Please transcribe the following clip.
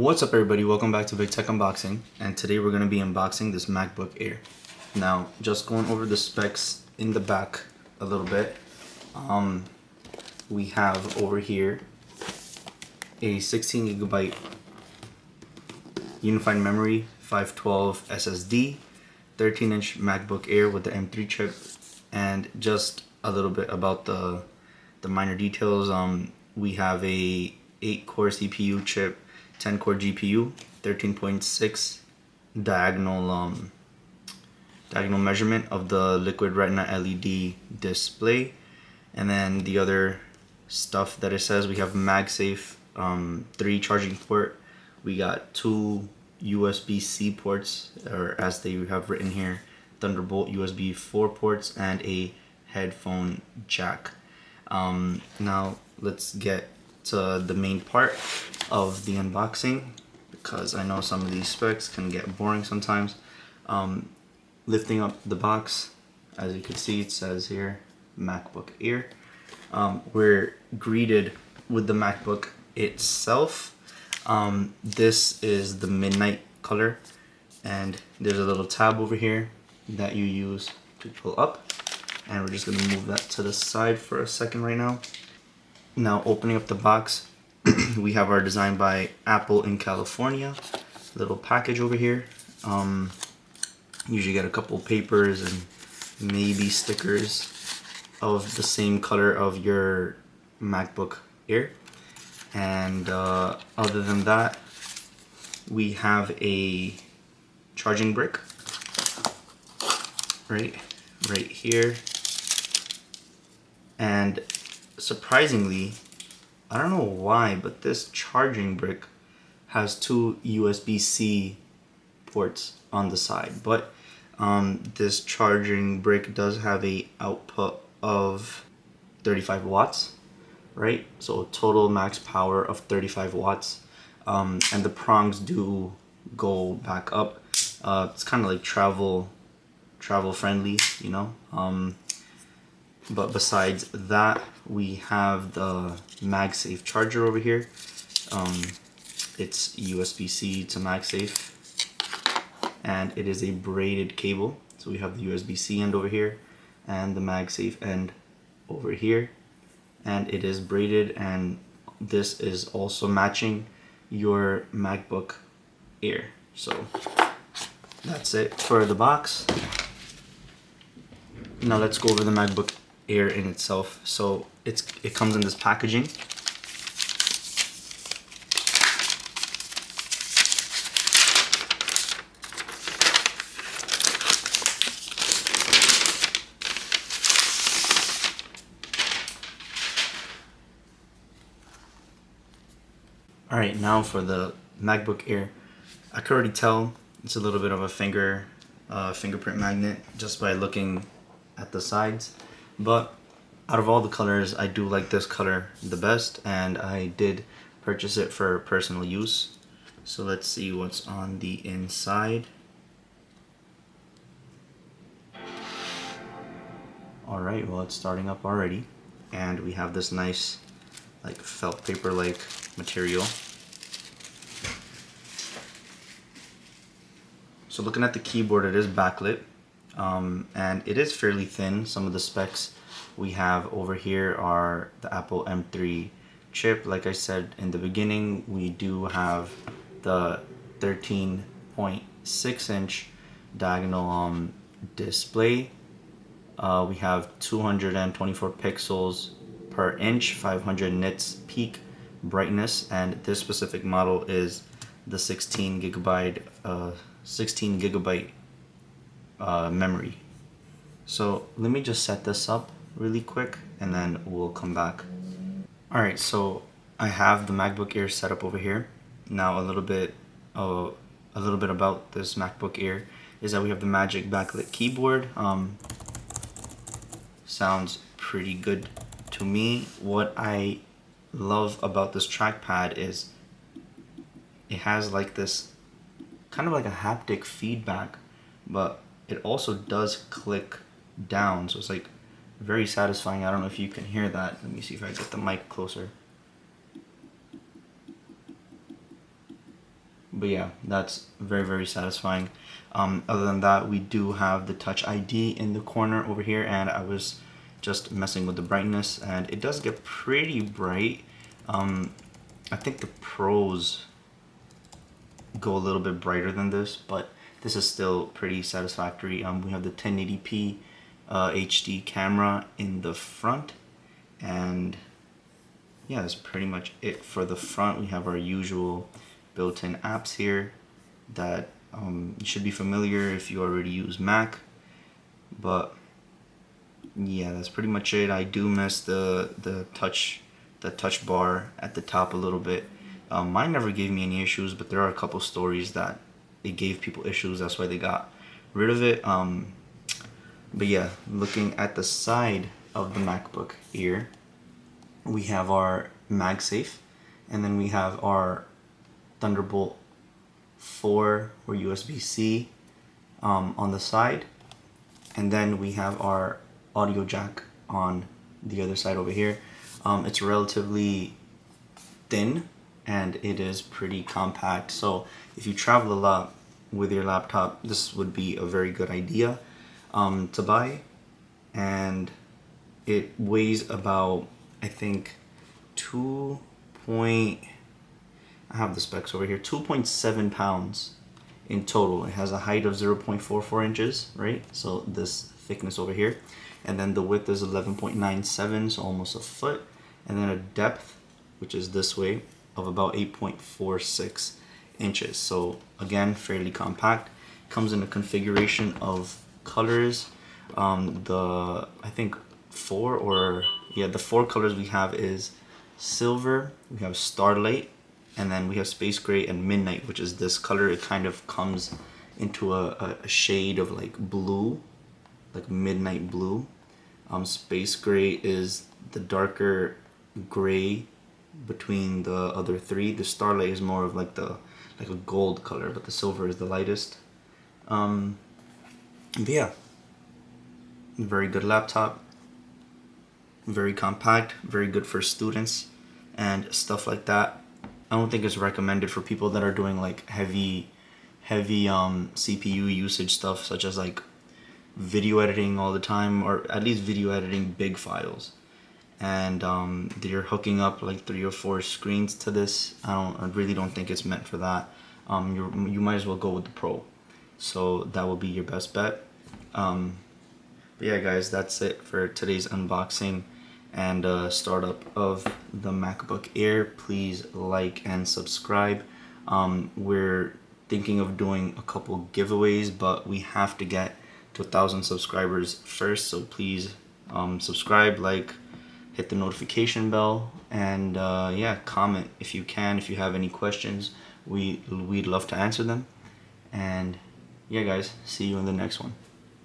What's up everybody, welcome back to Big Tech Unboxing, and today we're going to be unboxing this MacBook Air. Now, just going over the specs in the back a little bit, we have over here a 16GB unified memory, 512 SSD, 13-inch MacBook Air with the M3 chip, and just a little bit about the minor details. We have a 8-core CPU chip, 10-core GPU, 13.6 diagonal measurement of the liquid retina LED display, and then the other stuff that it says, we have MagSafe 3 charging port, we got 2 USB-C ports, or as they have written here, Thunderbolt USB 4 ports, and a headphone jack. Now let's get to the main part of the unboxing, because I know some of these specs can get boring sometimes. Lifting up the box, as you can see, it says here MacBook Air. We're greeted with the MacBook itself. This is the midnight color, and there's a little tab over here that you use to pull up, and we're just going to move that to the side for a second right now. Now, opening up the box, we have our design by Apple in California little package over here. Usually get a couple papers and maybe stickers of the same color of your MacBook Air. And other than that, we have a charging brick right here. And surprisingly, I don't know why, but this charging brick has 2 USB-C ports on the side, but this charging brick does have a output of 35 watts, right? So total max power of 35 watts, and the prongs do go back up. It's kind of like travel friendly, you know. But besides that, we have the MagSafe charger over here. It's USB-C to MagSafe, and it is a braided cable. So we have the USB-C end over here and the MagSafe end over here, and it is braided, and this is also matching your MacBook Air. So that's it for the box. Now let's go over the MacBook Air in itself. So it comes in this packaging. Alright, now for the MacBook Air. I could already tell it's a little bit of a fingerprint magnet just by looking at the sides. But out of all the colors, I do like this color the best, and I did purchase it for personal use. So let's see what's on the inside. Alright, well, it's starting up already, and we have this nice like felt paper like material. So looking at the keyboard, it is backlit, and it is fairly thin. Some of the specs we have over here are the Apple M3 chip. Like I said in the beginning, we do have the 13.6-inch diagonal display. We have 224 pixels per inch, 500 nits peak brightness, and this specific model is the 16 gigabyte memory. So let me just set this up really quick, and then we'll come back. Alright, so I have the MacBook Air set up over here. Now a little bit about this MacBook Air is that we have the Magic backlit keyboard. Sounds pretty good to me. What I love about this trackpad is it has like this kind of like a haptic feedback, but it also does click down, so it's like very satisfying. I don't know if you can hear that. Let me see if I get the mic closer. but yeah, that's very satisfying. Other than that, we do have the Touch ID in the corner over here, and I was just messing with the brightness, and it does get pretty bright. I think the Pros go a little bit brighter than this, but this is still pretty satisfactory. We have the 1080p HD camera in the front, and yeah, that's pretty much it for the front. We have our usual built-in apps here that you should be familiar if you already use Mac, but yeah, that's pretty much it. I do miss the touch bar at the top a little bit. Mine never gave me any issues, but there are a couple stories that it gave people issues. That's why they got rid of it. But yeah, looking at the side of the MacBook Air, we have our MagSafe, and then we have our Thunderbolt 4 or USB-C on the side, and then we have our audio jack on the other side over here. It's relatively thin and it is pretty compact, so if you travel a lot with your laptop, this would be a very good idea to buy. And it weighs about, I think, I have the specs over here, 2.7 pounds in total. It has a height of 0.44 inches, right? So this thickness over here. And then the width is 11.97, so almost a foot. And then a depth, which is this way, of about 8.46 inches. So again, fairly compact. Comes in a configuration of colors. I think the four colors we have is silver, we have starlight, and then we have space gray and midnight, which is this color. It kind of comes into a shade of like blue, like midnight blue. Space gray is the darker gray between the other three. The starlight is more of like a gold color, but the silver is the lightest. But yeah, very good laptop, very compact, very good for students and stuff like that. I don't think it's recommended for people that are doing like heavy CPU usage stuff, such as like video editing all the time, or at least video editing big files, and you're hooking up like 3 or 4 screens to this. I really don't think it's meant for that. You might as well go with the Pro, so that will be your best bet. But yeah, guys, that's it for today's unboxing and startup of the MacBook Air. Please like and subscribe. We're thinking of doing a couple giveaways, but we have to get to 1,000 subscribers first, so please subscribe, like, hit the notification bell, and yeah, comment if you can. If you have any questions, we'd love to answer them. And yeah, guys, see you in the next one.